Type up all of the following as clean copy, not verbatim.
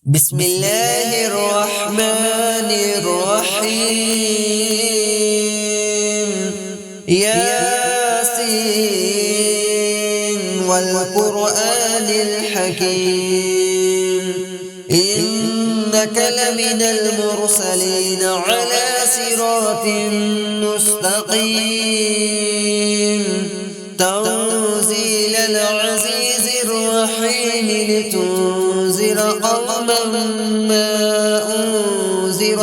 بسم الله الرحمن الرحيم ياسين والقرآن الحكيم إنك لمن المرسلين على صراط مستقيم تنزيل العزيز الرحيم لتنذر قوما ما أنذر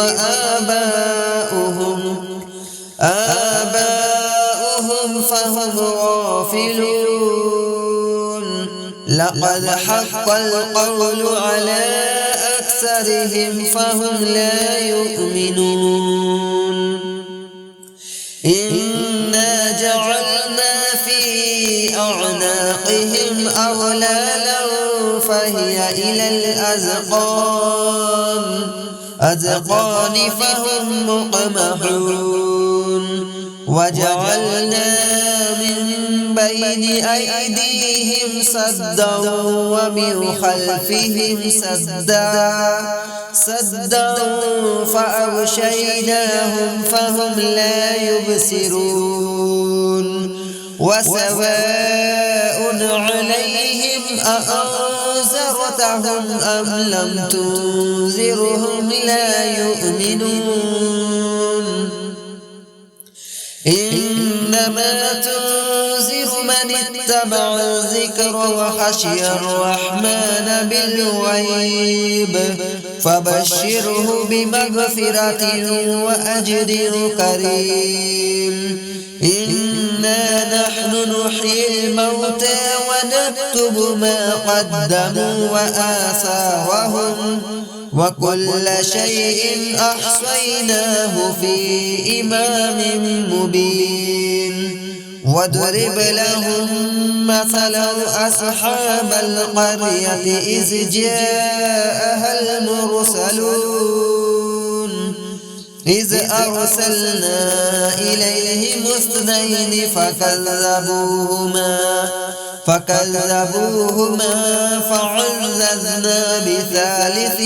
آباؤهم فهم غافلون لقد حق القول على أكثرهم فهم لا يؤمنون إنا جعلنا في أعناقهم أغلالا فهي إلى الأذقان فهم مقمحون وجعلنا من بين أيديهم سدا ومن خلفهم سدا فأغشيناهم فهم لا يبصرون وسواء عليهم أأنذرتهم أم لم تنذرهم لا يؤمنون إنما تنذر من اتبع الذكر وخشي الرحمن بالغيب فبشره بمغفرة وأجر كريم إنا نحن نحيي الموتى ونكتب ما قدموا وآثارهم وكل شيء أحصيناه في إمام مبين واضرب لهم مثلا أصحاب القرية إذ جاءها المرسلون إذ أرسلنا إليهم اثنين فكذبوهما فعززنا بثالث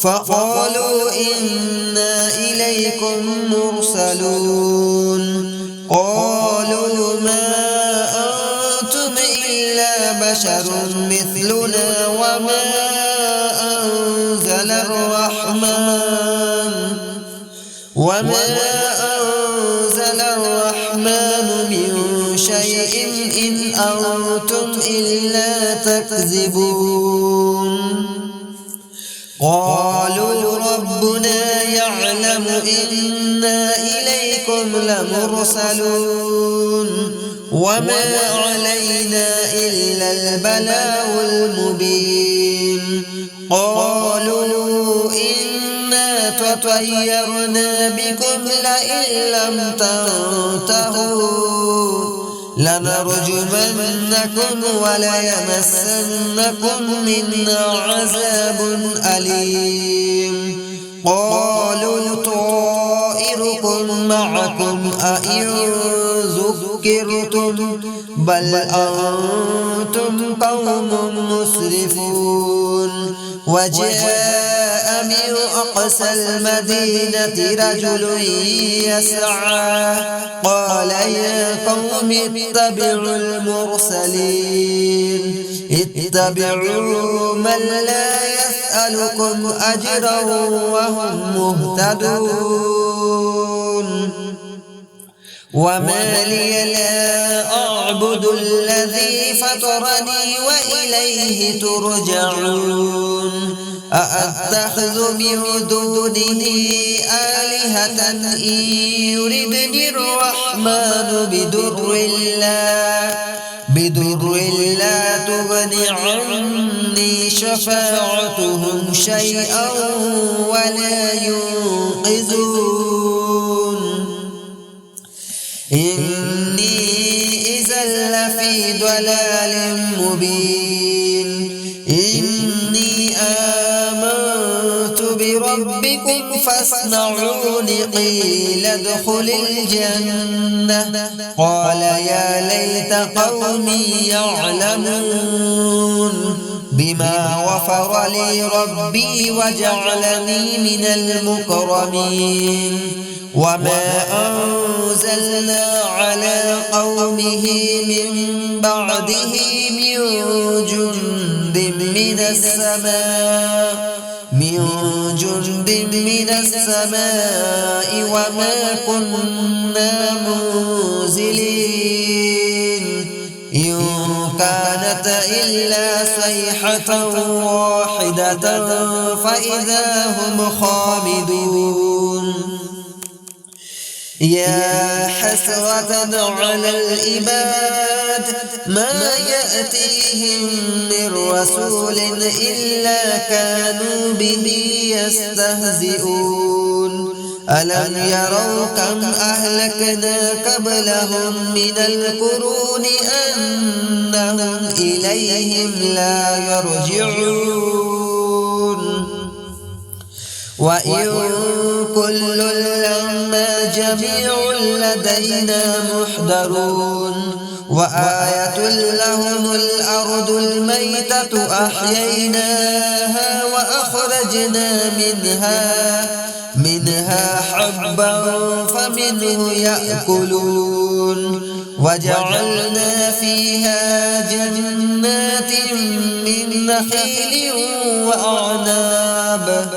فقالوا إنا إليكم مرسلون قالوا ما أنتم إلا بشر مثلنا وما أنزل الرحمن من شيء إن أنتم إلا تكذبون قالوا ربنا يعلم إنا إليكم لمرسلون وما علينا إلا البلاغ المبين قالوا إنا تطيرنا بكم لئن لم تنتهوا لنرجمنكم وليمسنكم منا عذاب أليم قالوا طائركم معكم أئن ذكرتم بل أنتم قوم مسرفون وجاء من أقصى المدينة رجل يسعى قال يا قوم اتبعوا المرسلين اتبعوا من لا يسألكم أجرا وهم مهتدون وما لي لا أعبد الذي فطرني وإليه ترجعون أأتخذ من دونه آلهة إن يردني الرحمن بدر لا تغن عني شفاعتهم شيئا ولا ينقذون إني إذا لفي ضلال مبين إني آمنت بربكم فاسمعوني قيل ادخل الجنة قال يا ليت قومي يعلمون بما غفر لي ربي وجعلني من المكرمين وما أنزلنا على قومه من بعده من جند من السماء وما كنا منزلين إن كانت إلا صيحة واحدة فإذا هم خامدون يا حسرة على العباد ما يأتيهم من رسول إلا كانوا به يستهزئون ألم يروا كم أهلكنا قبلهم من القرون أنهم إليهم لا يرجعون وإن كل لما جميع لدينا محضرون وآية لهم الأرض الميتة أحييناها وأخرجنا منها حبا فمنه يأكلون وجعلنا فيها جنات من نخيل وأعناب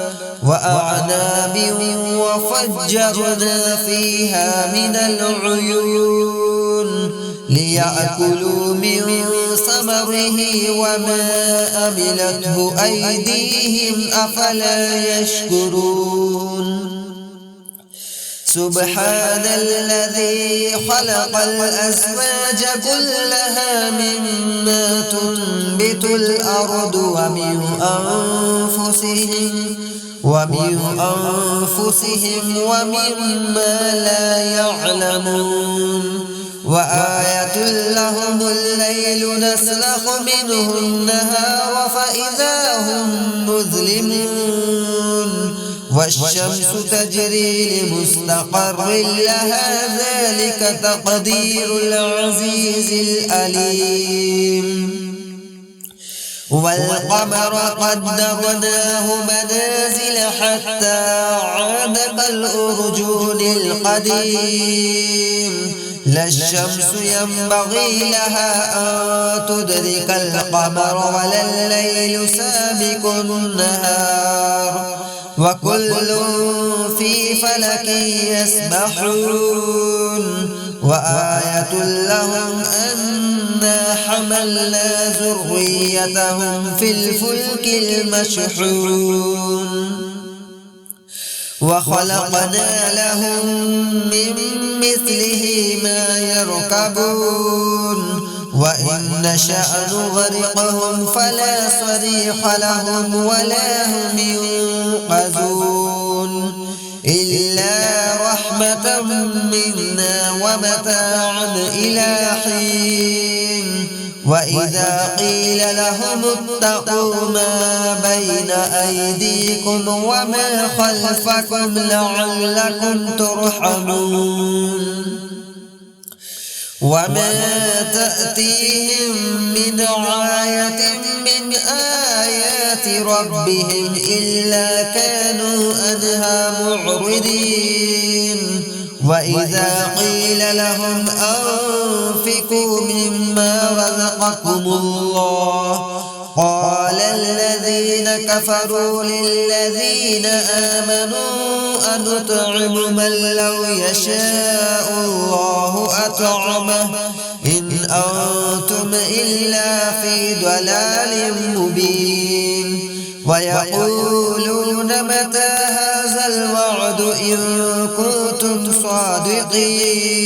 وفجرنا فيها من العيون ليأكلوا من ثمره وما عملته أيديهم أفلا يشكرون سبحان الذي خلق الأزواج كلها مما تنبت الأرض ومن أنفسهم ومما لا يعلمون وآية لهم الليل نسلخ منه النهار فإذا هم مظلمون والشمس تجري لمستقر لها ذلك تقدير العزيز العليم والقمر قدرناه منازل حتى عاد كالأرجون القديم لا الشمس ينبغي لها أن تدرك القمر ولا الليل سابق النهار وكل في فلك يسبحون وآية لهم أنا حملنا ذريتهم في الفلك المشحون وخلقنا لهم من مثله ما يركبون وإن نشأ نغرقهم فلا صريخ لهم ولا هم ينقذون إلا رحمة منا ومتاعا إلى حين وإذا قيل لهم اتقوا ما بين أيديكم وما خلفكم لعلكم ترحمون وما تأتيهم من آية من آيات ربهم إلا كانوا عنها معرضين وإذا قيل لهم أنفقوا مما رزقكم الله قال الذين كفروا للذين آمنوا أنطعم من لو يشاء الله أطعمه إن أنتم إلا في ضلال مبين ويقولون متى هذا الوعد إن كنتم صادقين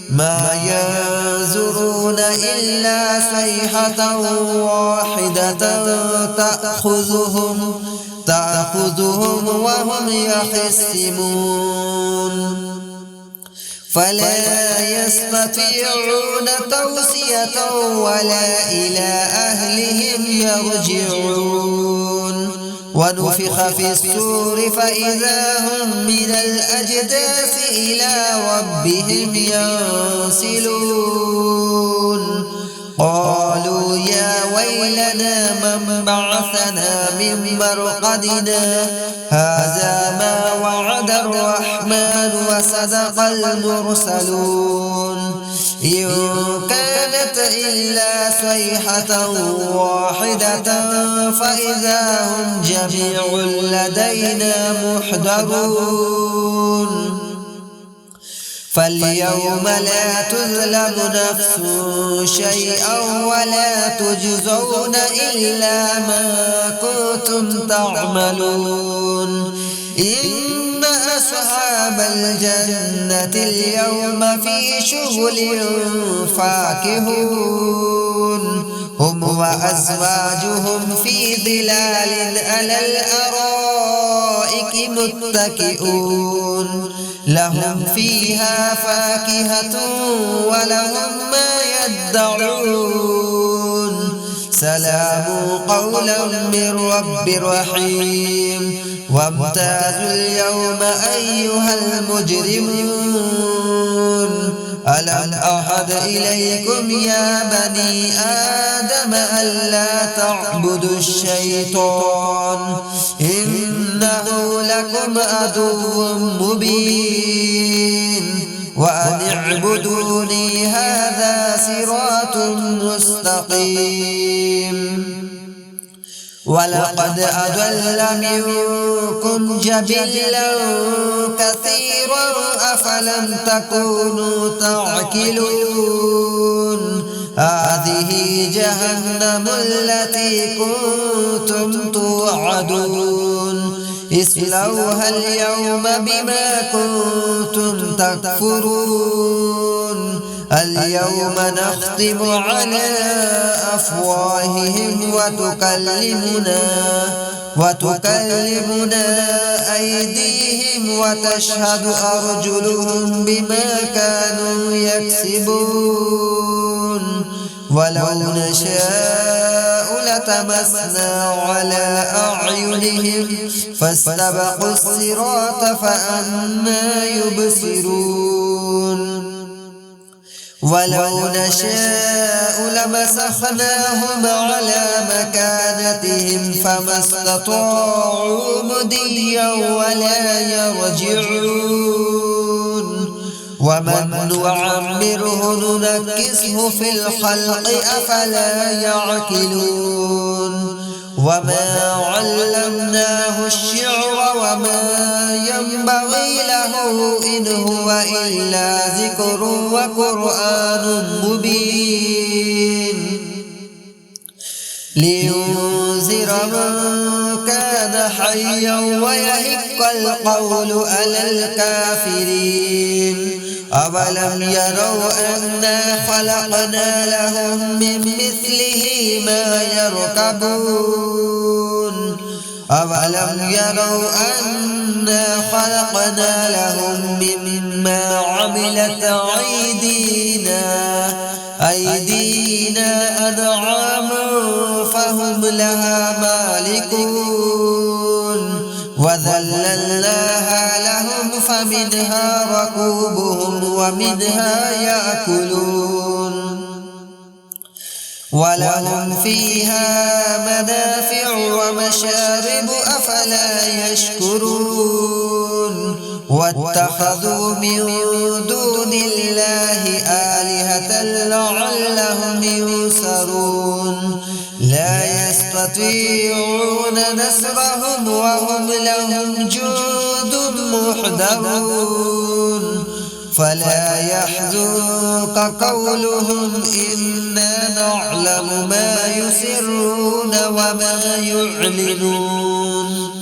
ما ينظرون إلا صيحة واحدة تأخذهم وهم يخصمون فلا يستطيعون توصية ولا إلى أهلهم يرجعون ونفخ في الصور فإذا هم من الأجداث إلى ربهم ينسلون قالوا يا ويلنا من بعثنا من مرقدنا هذا ما وعد الرحمن وصدق المرسلون إن كانت إلا صيحة واحدة فإذا هم جميع لدينا محضرون فاليوم لا تظلم نفس شيئا ولا تجزون إلا ما كنتم تعملون إن أصحاب الجنة اليوم في شغل فاكهون هم وأزواجهم في ظلال على الأرائك متكئون لهم فيها فاكهة ولهم ما يدعون سلام قولا من رب رحيم وامتازوا اليوم أيها المجرمون ألم أعهد إليكم يا بني آدم ألا تعبدوا الشيطان إنه لكم عدو مبين وأن اعبدوني هذا صراط مستقيم ولقد أضل منكم جبلا كثيرا أفلم تكونوا تعقلون هذه جهنم التي كنتم توعدون اصلوها اليوم بما كنتم تكفرون اليوم نختم على أفواههم وتكلمنا أيديهم وتشهد أرجلهم بما كانوا يكسبون ولو نشاء لتمسنا على أعينهم فاستبقوا الصراط فأنى يبصرون ولو نشاء لمسخناهم على مكانتهم فما استطاعوا مضيا ولا يرجعون ومن نعمره ننكسه في الخلق أفلا يعقلون وما علمناه الشعر وما ينبغي له إن هو إلا ذكر وقرآن مبين لينذر من كان حيا ويحق القول على الكافرين أولم يروا أنا خلقنا لهم من مثله ما يركبون أولم يروا أنا خلقنا لهم مما عملت أيدينا أنعاما فهم لها مالكون وذللناها لهم فمنها ركوبهم ومنها يأكلون ولهم فيها منافع ومشارب أفلا يشكرون واتخذوا من دون الله آلهة لعلهم ينصرون لا يستطيعون نصرهم وهم لهم جند محضرون فلا يحزنك قولهم إنا نعلم ما يسرون وما يعلنون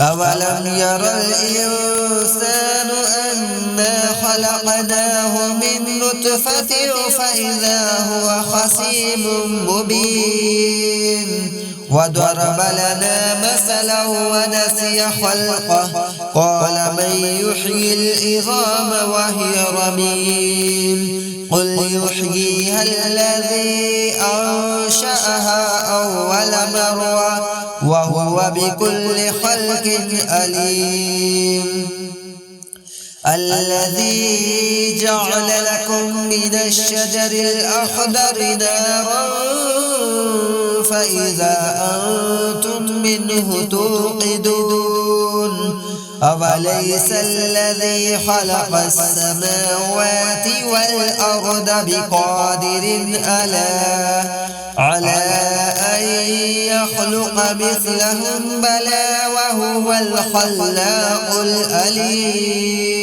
أولم يرى الإنسان أنا خلقناه من نطفة فإذا هو خصيم مبين وضرب لنا مثلا ونسي خلقه قال من يحيي العظام وهي رميم قل يحييها الذي أنشأها أول مرة وهو بكل خلق عليم الذي جعل لكم من الشجر الأخضر نارا فإذا أنتم منه توقدون أوليس الذي خلق السماوات والأرض بقادر على أن يخلق مثلهم بلى وهو الخلاق العليم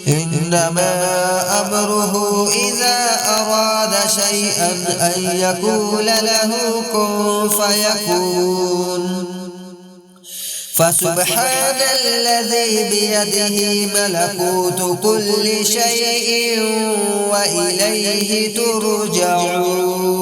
إنما أمره إذا أراد شيئا أن يقول له كن فيكون فسبحان الذي بيده ملكوت كل شيء وإليه ترجعون.